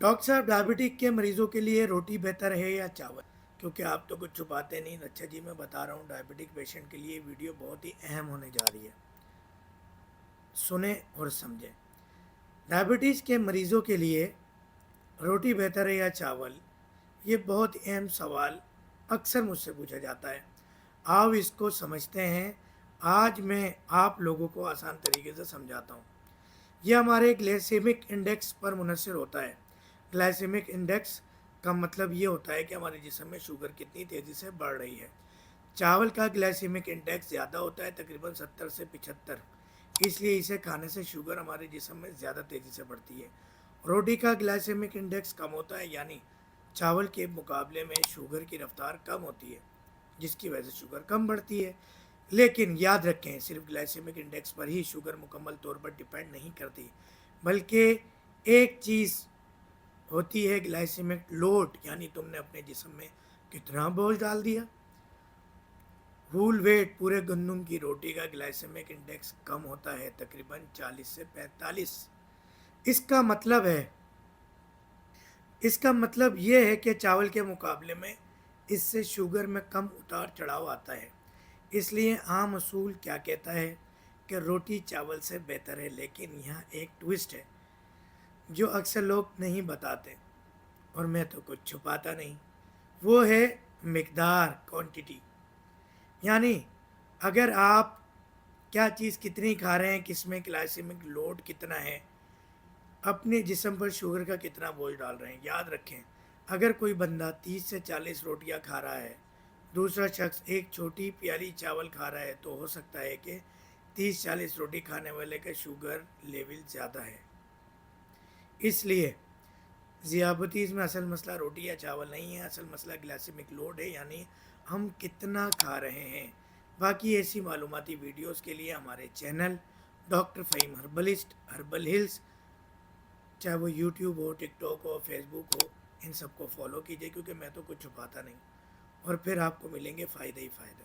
Doctor साहब, diabetic के मरीजों के लिए रोटी बेहतर है या चावल? क्योंकि आप तो कुछ छुपाते नहीं। अच्छा जी, मैं बता रहा हूँ, डायबिटिक पेशेंट के लिए वीडियो बहुत ही अहम होने जा रही है। सुने और समझें। डायबिटीज़ के मरीजों के लिए रोटी बेहतर है या चावल? ये बहुत अहम सवाल अक्सर मुझसे पूछा जाता है। आओ इसको समझते हैं। आज मैं आप लोगों को आसान तरीके से समझाता हूँ। यह हमारे ग्लाइसेमिक इंडेक्स पर मुनहसर होता है। ग्लाइसेमिक इंडेक्स का मतलब ये होता है कि हमारे जिस्म में शुगर कितनी तेज़ी से बढ़ रही है। चावल का ग्लाइसेमिक इंडेक्स ज़्यादा होता है, तकरीबन 70 से 75। इसलिए इसे खाने से शुगर हमारे जिस्म में ज़्यादा तेज़ी से बढ़ती है। रोटी का ग्लाइसेमिक इंडेक्स कम होता है, यानी चावल के मुकाबले में शुगर की रफ्तार कम होती है, जिसकी वजह से शुगर कम बढ़ती है। लेकिन याद रखें, सिर्फ ग्लाइसेमिक इंडेक्स पर ही शुगर मुकम्मल तौर पर डिपेंड नहीं करती, बल्कि एक चीज़ होती है ग्लाइसेमिक लोड, यानी तुमने अपने जिस्म में कितना बोझ डाल दिया। होल वेट पूरे गंदम की रोटी का ग्लाइसेमिक इंडेक्स कम होता है, तकरीबन 40 से 45। इसका मतलब है इसका मतलब ये है कि चावल के मुकाबले में इससे शुगर में कम उतार चढ़ाव आता है। इसलिए आम असूल क्या कहता है कि रोटी चावल से बेहतर है, लेकिन यहाँ एक ट्विस्ट है जो अक्सर लोग नहीं बताते, और मैं तो कुछ छुपाता नहीं। वो है मिकदार, क्वांटिटी। यानी अगर आप क्या चीज़ कितनी खा रहे हैं, किसमें ग्लाइसेमिक लोड कितना है, अपने जिस्म पर शुगर का कितना बोझ डाल रहे हैं। याद रखें, अगर कोई बंदा 30 से 40 रोटियां खा रहा है, दूसरा शख्स एक छोटी प्याली चावल खा रहा है, तो हो सकता है कि 30-40 रोटी खाने वाले का शुगर लेवल ज़्यादा है। इसलिए ज़ियाबतीज़ में असल मसला रोटी या चावल नहीं है, असल मसला ग्लाइसेमिक लोड है, यानी हम कितना खा रहे हैं। बाकी ऐसी मालूमाती वीडियोस के लिए हमारे channel doctor Faheem herbalist, herbal hills, चाहे वो यूट्यूब हो, टिकटॉक हो, फेसबुक हो, इन सबको फॉलो कीजिए, क्योंकि मैं तो कुछ छुपाता नहीं। और फिर आपको मिलेंगे फ़ायदे ही फ़ायदे।